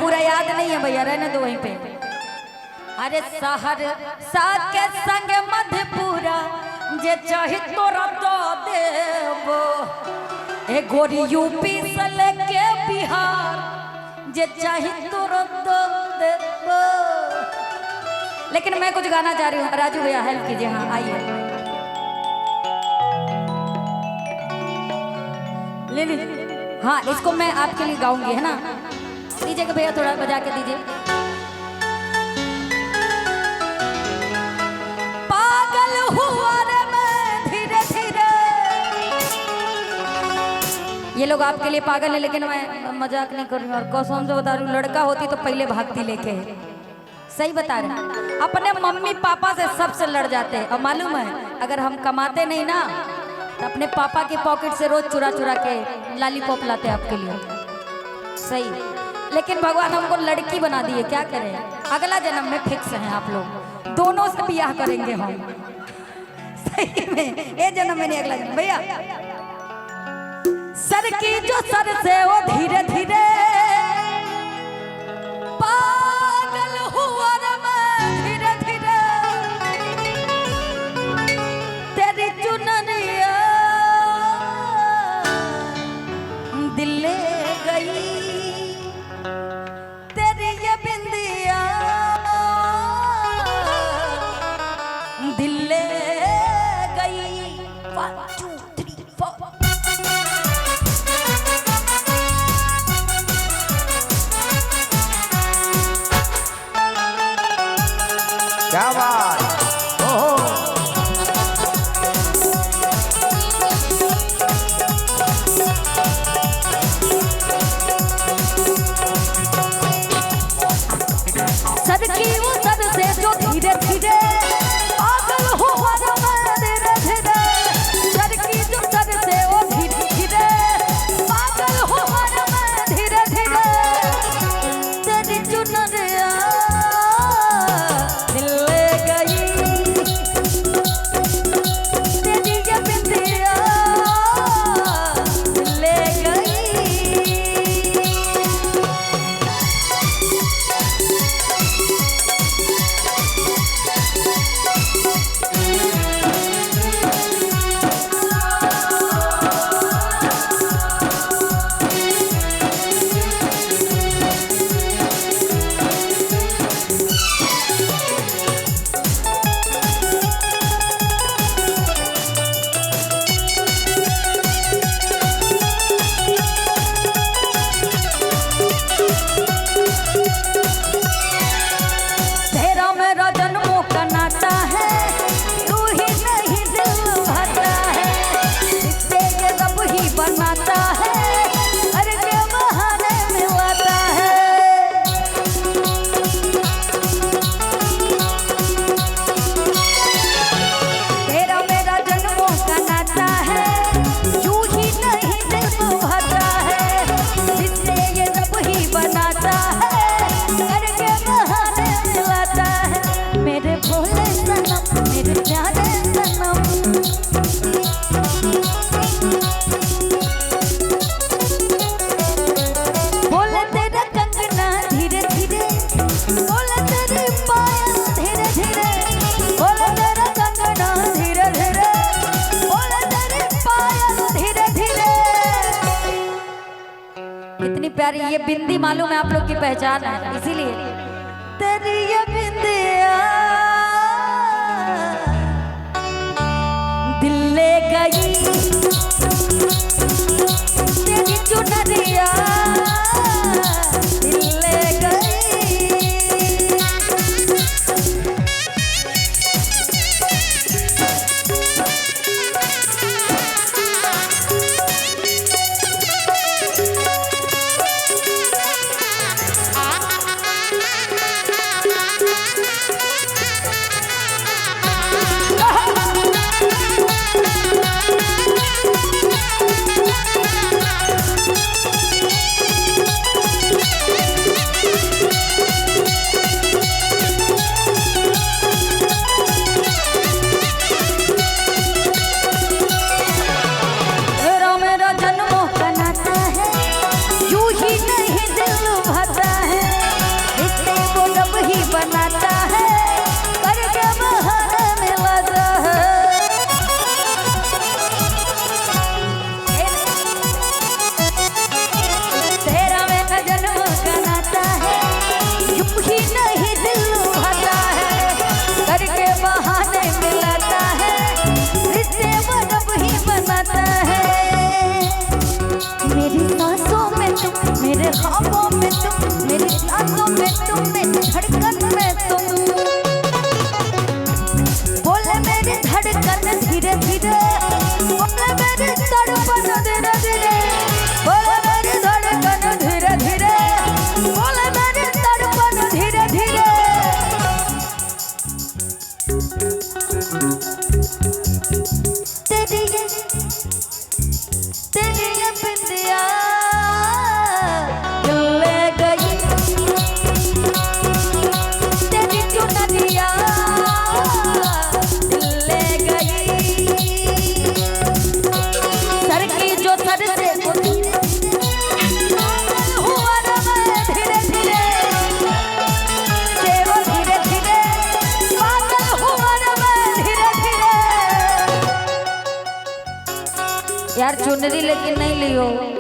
पूरा याद नहीं है भैया, रहने दो वहीं पे। अरे शहर साके संग मधुपुरा जे चाहे तोरा तो देबो, ए गोरी यूपी से लेके बिहार जे चाहे तोरा तो देबो। लेकिन मैं कुछ गाना चाह रही हूँ, राजू भैया हेल्प कीजिए। हाँ आइए, ले लीजिए। हाँ इसको मैं आपके लिए गाऊंगी, है ना? दीजिए कि भैया थोड़ा बजा के दीजिए। पागल हुआ रे मैं धीरे धीरे। ये लोग आपके लिए पागल है, लेकिन मैं मजाक नहीं कर रही हूँ और कसम से बता रही हूँ, लड़का होती तो पहले भागती लेके। सही बता रहे हैं, अपने मम्मी पापा से सबसे लड़ जाते हैं। और मालूम है अगर हम कमाते नहीं ना तो अपने पापा के पॉकेट से रोज चुरा चुरा के लॉलीपॉप लाते आपके लिए। सही, लेकिन भगवान हमको लड़की बना दिए, क्या करें? अगला जन्म में फिक्स हैं आप लोग, दोनों से ब्याह करेंगे हम। सही में, ये जन्म में नहीं, अगला जन्म। भैया सर की जो सर से वो धीरे धीरे पागल हुआ रे मैं धीरे धीरे, तेरी चुनरिया दिल ले गई, तेरी ये बिंदिया दिल ले गई। 1 2 3 4 क्या बात। ओहो सर की वो सर से जो धीरे धीरे पागल हुआ रे मैं धीरे धीरे, सर की जो सर से वो धीरे धीरे पागल हुआ रे मैं धीरे धीरे, तेरी चुनरिया दिल ले गई, तेरी ये बिंदिया दिल ले गई। तेरा मेरा जन्मों का नाता है, तू ही नहीं दिल भरता है, इससे ये रब ही बनाता है, अरे के बहाने मिलाता है। तेरा मेरा जन्मों का नाता है, तू ही नहीं दिल भरता है, इससे ये रब ही बनाता है, अरे के बहाने मिलाता है। मेरे भोले सनम, मेरे प्यारे सनम, बोले तेरा कंगना धीरे धीरे, बोले तेरी पायल धीरे धीरे, बोले तेरा कंगना धीरे धीरे, बोले तेरी पायल धीरे धीरे। कितनी प्यारी ये बिंदी, मालूम है आप लोग की पहचान है, इसीलिए तेरी ये बिंदिया दिल ले गई, तेरी चुनरिया दिल ले गई। यार चुनरी लेकिन नहीं लियो